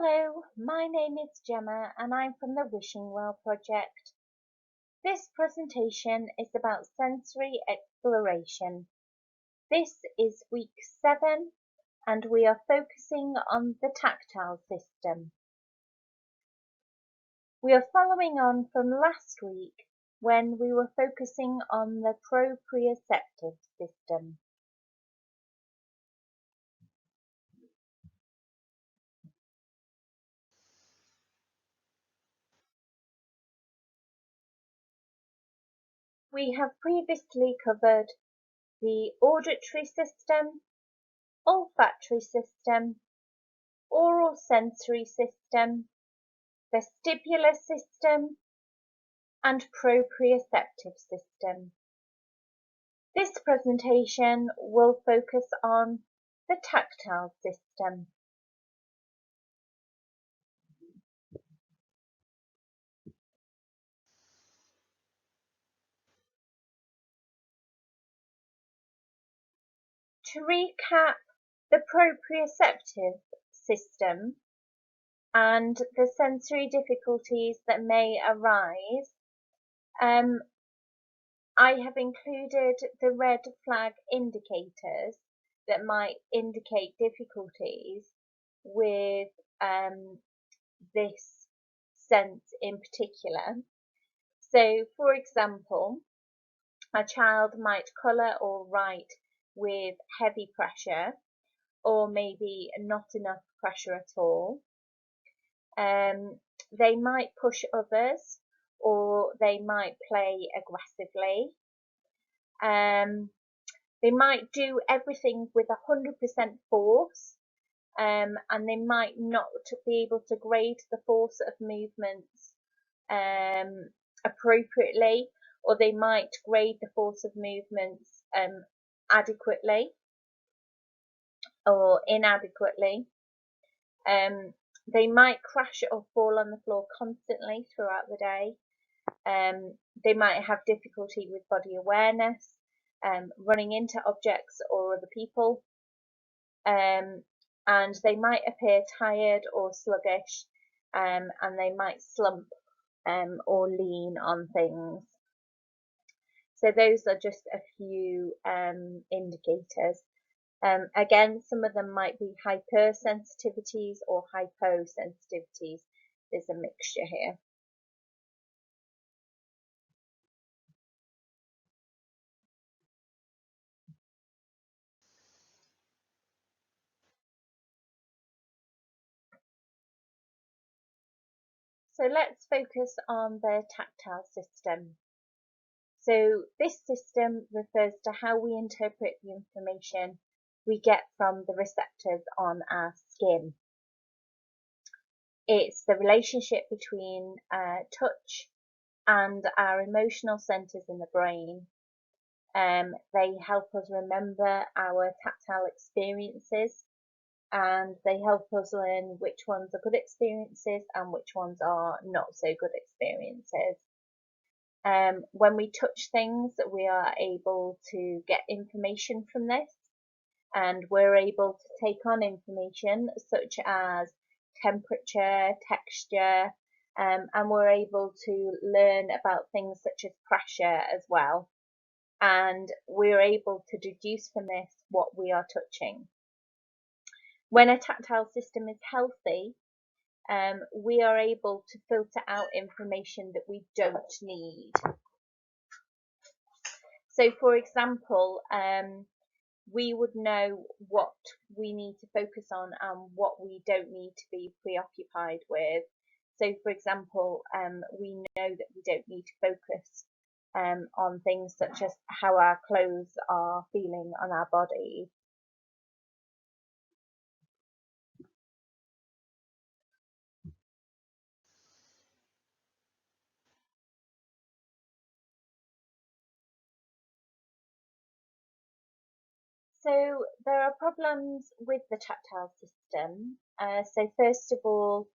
Hello, my name is Gemma and I'm from the Wishing Well project. This presentation is about sensory exploration. This is week 7 and we are focusing on the tactile system. We are following on from last week when we were focusing on the proprioceptive system. We have previously covered the auditory system, olfactory system, oral sensory system, vestibular system, and proprioceptive system. This presentation will focus on the tactile system. To recap the proprioceptive system and the sensory difficulties that may arise, I have included the red flag indicators that might indicate difficulties with this sense in particular. So, for example, a child might colour or write with heavy pressure or maybe not enough pressure at all. They might push others or they might play aggressively. They might do everything with 100% force, and they might not be able to grade the force of movements appropriately, or they might grade the force of movements adequately or inadequately. They might crash or fall on the floor constantly throughout the day. They might have difficulty with body awareness, running into objects or other people, and they might appear tired or sluggish, and they might slump or lean on things. So those are just a few indicators. Again, some of them might be hypersensitivities or hyposensitivities. There's a mixture here. So let's focus on the tactile system. So this system refers to how we interpret the information we get from the receptors on our skin. It's the relationship between touch and our emotional centres in the brain. They help us remember our tactile experiences, and they help us learn which ones are good experiences and which ones are not so good experiences. When we touch things, we are able to get information from this, and we're able to take on information such as temperature, texture, and we're able to learn about things such as pressure as well. And we're able to deduce from this what we are touching. When a tactile system is healthy, we are able to filter out information that we don't need. So, for example, we would know what we need to focus on and what we don't need to be preoccupied with. So, for example, we know that we don't need to focus on things such as how our clothes are feeling on our bodies. So there are problems with the tactile system. So first of all,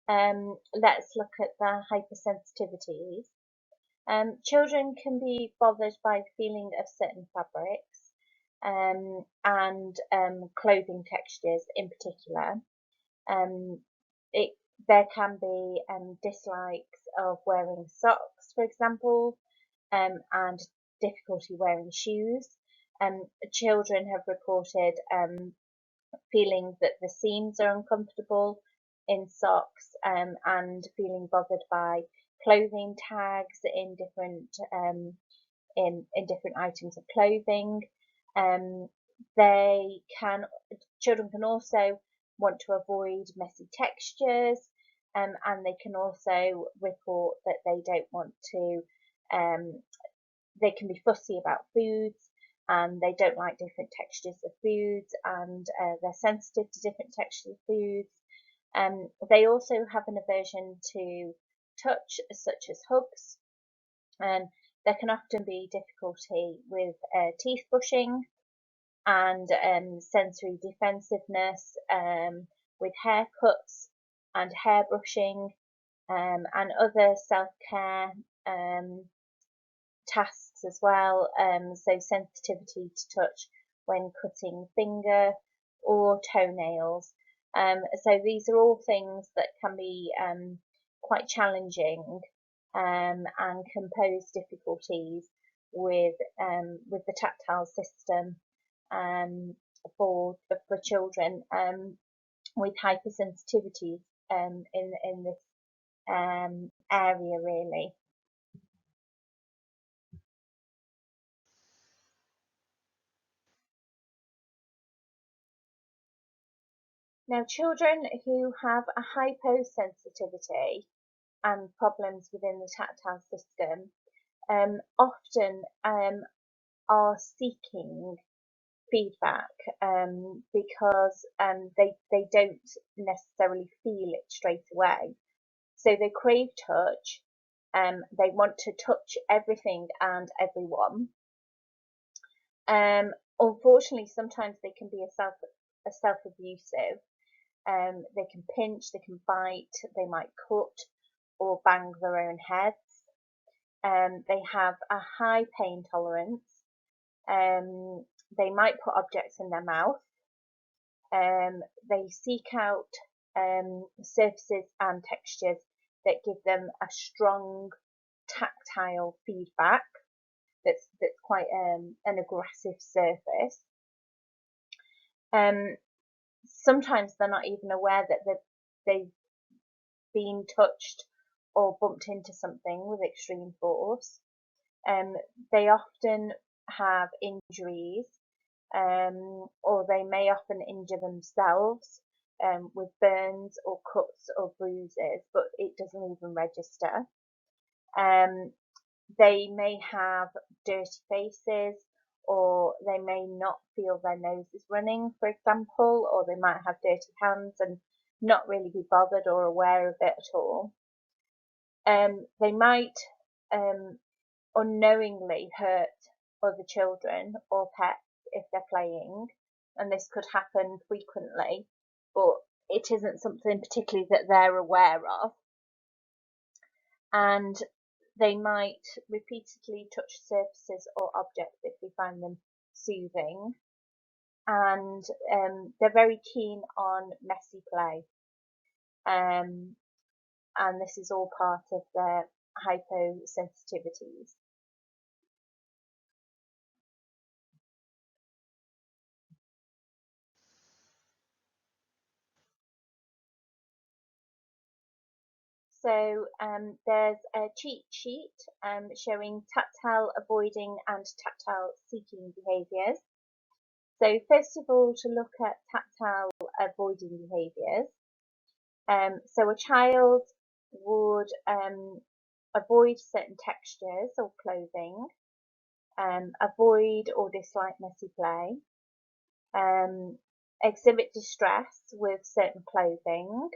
let's look at the hypersensitivities. Children can be bothered by the feeling of certain fabrics and clothing textures in particular. there can be dislikes of wearing socks, for example, and difficulty wearing shoes. Children have reported feeling that the seams are uncomfortable in socks, and feeling bothered by clothing tags in different different items of clothing. Um, they can Children can also want to avoid messy textures, and they can also report that they don't want to. They can be fussy about foods, and they don't like different textures of foods, and they're sensitive to different textures of foods. They also have an aversion to touch, such as hugs. There can often be difficulty with teeth brushing, and sensory defensiveness, with haircuts and hair brushing, and other self-care tasks as well. So sensitivity to touch when cutting finger or toenails. So these are all things that can be quite challenging, and can pose difficulties with the tactile system, for children with hypersensitivities in this area, really. Now, children who have a hyposensitivity and problems within the tactile system often are seeking feedback, because they don't necessarily feel it straight away. So they crave touch. They want to touch everything and everyone. Unfortunately, sometimes they can be a self-abusive. They can pinch, they can bite, they might cut or bang their own heads. They have a high pain tolerance. They might put objects in their mouth. They seek out surfaces and textures that give them a strong tactile feedback. That's quite an aggressive surface. Sometimes they're not even aware that they've been touched or bumped into something with extreme force. They often have injuries, or they may often injure themselves with burns or cuts or bruises, but it doesn't even register. They may have dirty faces, or they may not feel their nose is running, for example, or they might have dirty hands and not really be bothered or aware of it at all. They might unknowingly hurt other children or pets if they're playing, and this could happen frequently, but it isn't something particularly that they're aware of. And they might repeatedly touch surfaces or objects if they find them soothing, and they're very keen on messy play, and this is all part of their hyposensitivities. So there's a cheat sheet showing tactile avoiding and tactile seeking behaviours. So first of all, to look at tactile avoiding behaviours. So a child would avoid certain textures or clothing, avoid or dislike messy play, exhibit distress with certain clothing,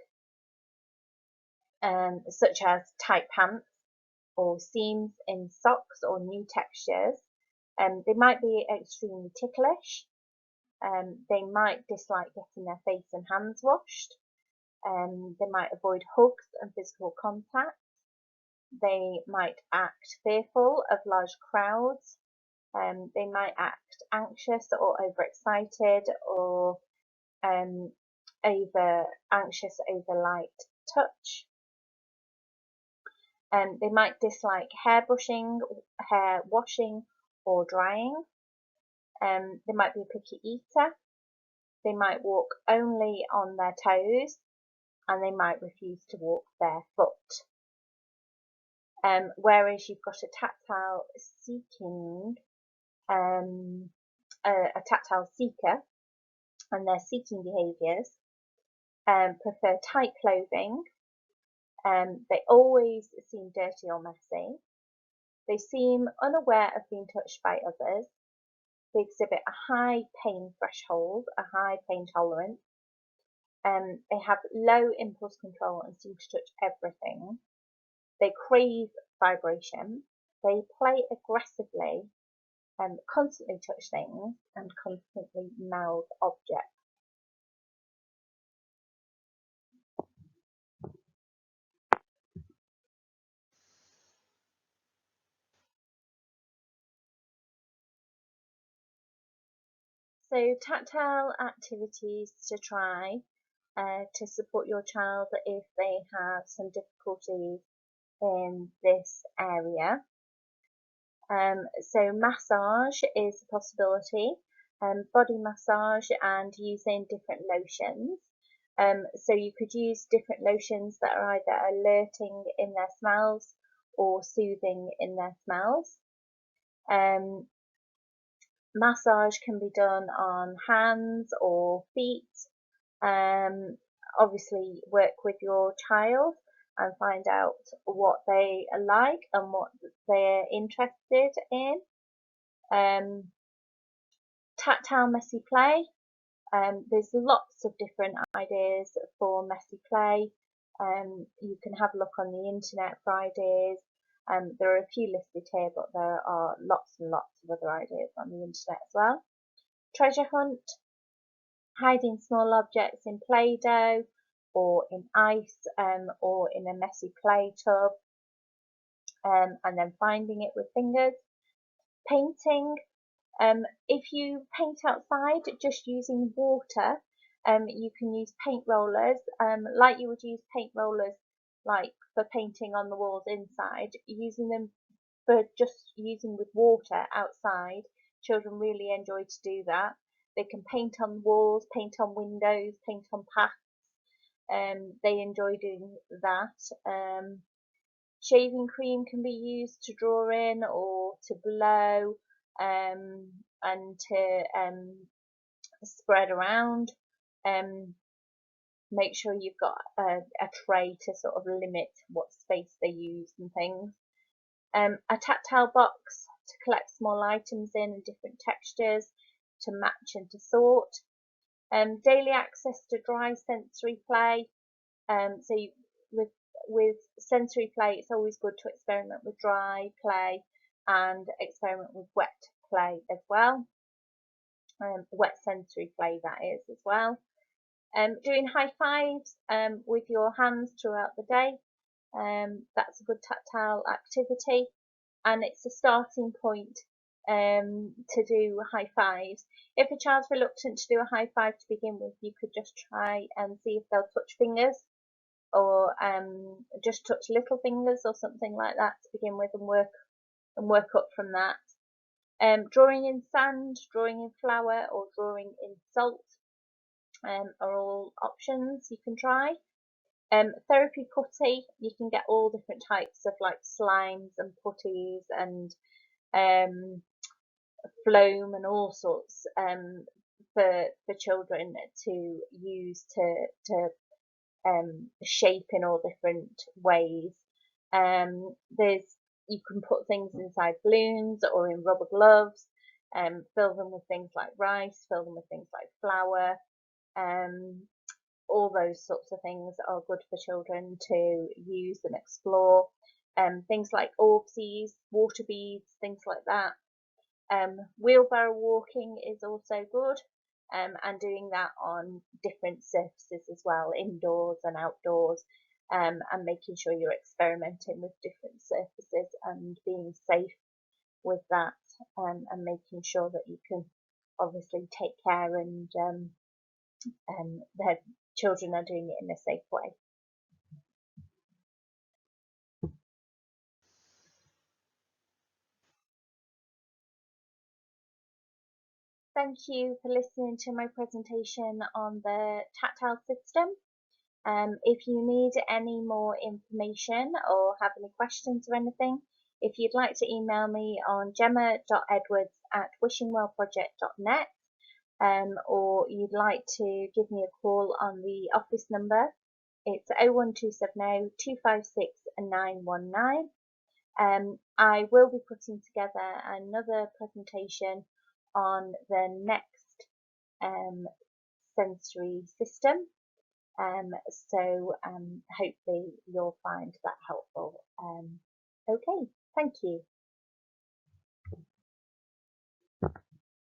such as tight pants or seams in socks or new textures. They might be extremely ticklish. They might dislike getting their face and hands washed. They might avoid hugs and physical contact. They might act fearful of large crowds. They might act anxious or overexcited, or over anxious over light touch. They might dislike hair brushing, hair washing or drying. They might be a picky eater. They might walk only on their toes, and they might refuse to walk barefoot. Whereas you've got a tactile seeking, a tactile seeker, and their seeking behaviours prefer tight clothing. They always seem dirty or messy. They seem unaware of being touched by others. They exhibit a high pain threshold, a high pain tolerance. They have low impulse control and seem to touch everything. They crave vibration. They play aggressively, constantly touch things, and constantly mouth objects. So tactile activities to try to support your child if they have some difficulties in this area. So massage is a possibility, body massage and using different lotions. So you could use different lotions that are either alerting in their smells or soothing in their smells. Massage can be done on hands or feet. Obviously work with your child and find out what they like and what they're interested in. Tactile messy play. There's lots of different ideas for messy play. You can have a look on the internet for ideas. There are a few listed here, but there are lots and lots of other ideas on the internet as well. Treasure hunt, hiding small objects in Play-Doh or in ice or in a messy clay tub, and then finding it with fingers. Painting. If you paint outside just using water, you can use paint rollers, like you would use paint rollers like for painting on the walls inside, using them for just using with water outside. Children really enjoy to do that. They can paint on walls, paint on windows, paint on paths. They enjoy doing that. Shaving cream can be used to draw in or to blow and to spread around. Make sure you've got a tray to sort of limit what space they use and things. A tactile box to collect small items in and different textures to match and to sort. Daily access to dry sensory play. So with sensory play, it's always good to experiment with dry play and experiment with wet play as well. Wet sensory play, that is, as well. Doing high fives with your hands throughout the day. That's a good tactile activity, and it's a starting point to do high fives. If a child's reluctant to do a high five to begin with, you could just try and see if they'll touch fingers, or just touch little fingers or something like that to begin with, and work up from that. Drawing in sand, drawing in flour, or drawing in salt are all options you can try. Therapy putty, you can get all different types of like slimes and putties and foam and all sorts for children to use to shape in all different ways. You can put things inside balloons or in rubber gloves, fill them with things like rice, fill them with things like flour. All those sorts of things are good for children to use and explore. Things like orbsies, water beads, things like that. Wheelbarrow walking is also good, and doing that on different surfaces as well, indoors and outdoors, and making sure you're experimenting with different surfaces and being safe with that, and making sure that you can obviously take care and the children are doing it in a safe way. thank you for listening to my presentation on the tactile system. If you need any more information or have any questions or anything, if you'd like to email me on gemma.edwards@wishingwellproject.net, or you'd like to give me a call on the office number, it's 01270 256 919. I will be putting together another presentation on the next sensory system. So hopefully you'll find that helpful. Okay, thank you.